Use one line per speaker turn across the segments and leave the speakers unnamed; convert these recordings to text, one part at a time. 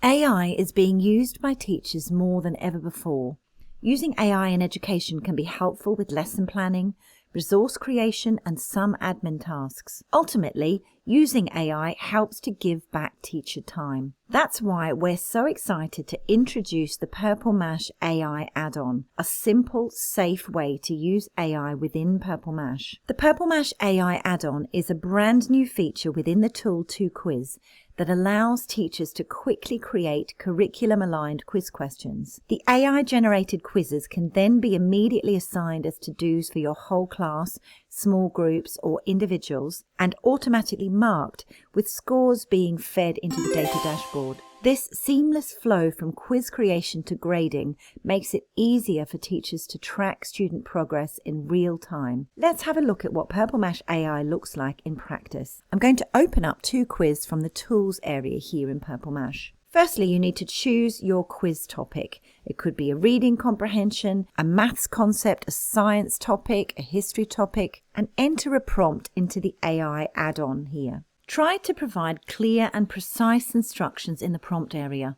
AI is being used by teachers more than ever before. Using AI in education can be helpful with lesson planning, resource creation, and some admin tasks. Ultimately, using AI helps to give back teacher time. That's why we're so excited to introduce the Purple Mash AI add-on, a simple, safe way to use AI within Purple Mash. The Purple Mash AI add-on is a brand new feature within the tool 2Quiz that allows teachers to quickly create curriculum-aligned quiz questions. The AI-generated quizzes can then be immediately assigned as to-dos for your whole class, small groups, or individuals, and automatically marked, with scores being fed into the data dashboard. This seamless flow from quiz creation to grading makes it easier for teachers to track student progress in real time. Let's have a look at what Purple Mash AI looks like in practice. I'm going to open up 2Quiz from the Tools area here in Purple Mash. Firstly, you need to choose your quiz topic. It could be a reading comprehension, a maths concept, a science topic, a history topic, and enter a prompt into the AI add-on here. Try to provide clear and precise instructions in the prompt area.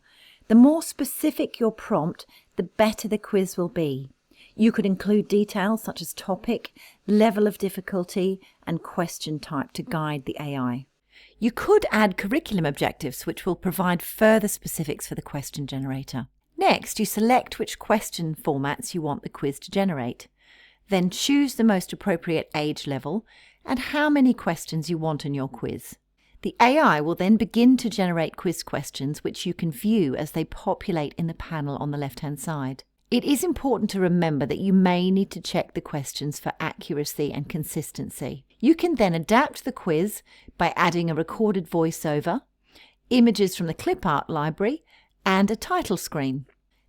The more specific your prompt, the better the quiz will be. You could include details such as topic, level of difficulty, and question type to guide the AI. You could add curriculum objectives, which will provide further specifics for the question generator. Next, you select which question formats you want the quiz to generate. Then choose the most appropriate age level and how many questions you want in your quiz. The AI will then begin to generate quiz questions, which you can view as they populate in the panel on the left-hand side. It is important to remember that you may need to check the questions for accuracy and consistency. You can then adapt the quiz by adding a recorded voiceover, images from the clip art library, and a title screen.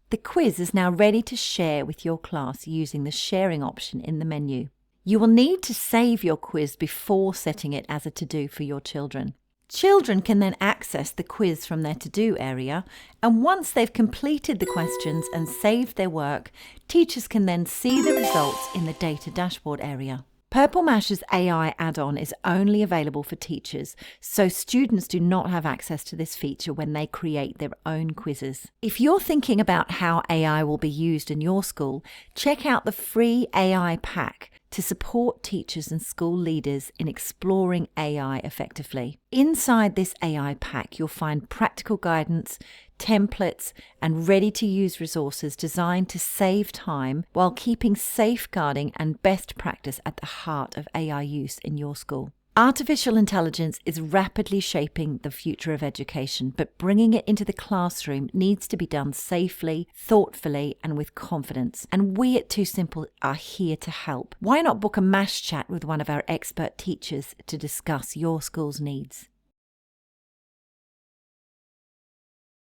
The quiz is now ready to share with your class using the sharing option in the menu. You will need to save your quiz before setting it as a to-do for your children. Children can then access the quiz from their to-do area, and once they've completed the questions and saved their work, teachers can then see the results in the data dashboard area. Purple Mash's AI add-on is only available for teachers, so students do not have access to this feature when they create their own quizzes. If you're thinking about how AI will be used in your school, check out the free AI pack to support teachers and school leaders in exploring AI effectively. Inside this AI pack, you'll find practical guidance, templates, and ready-to-use resources designed to save time while keeping safeguarding and best practice at the heart of AI use in your school. Artificial intelligence is rapidly shaping the future of education, but bringing it into the classroom needs to be done safely, thoughtfully, and with confidence. And we at Too Simple are here to help. Why not book a MASH chat with one of our expert teachers to discuss your school's needs?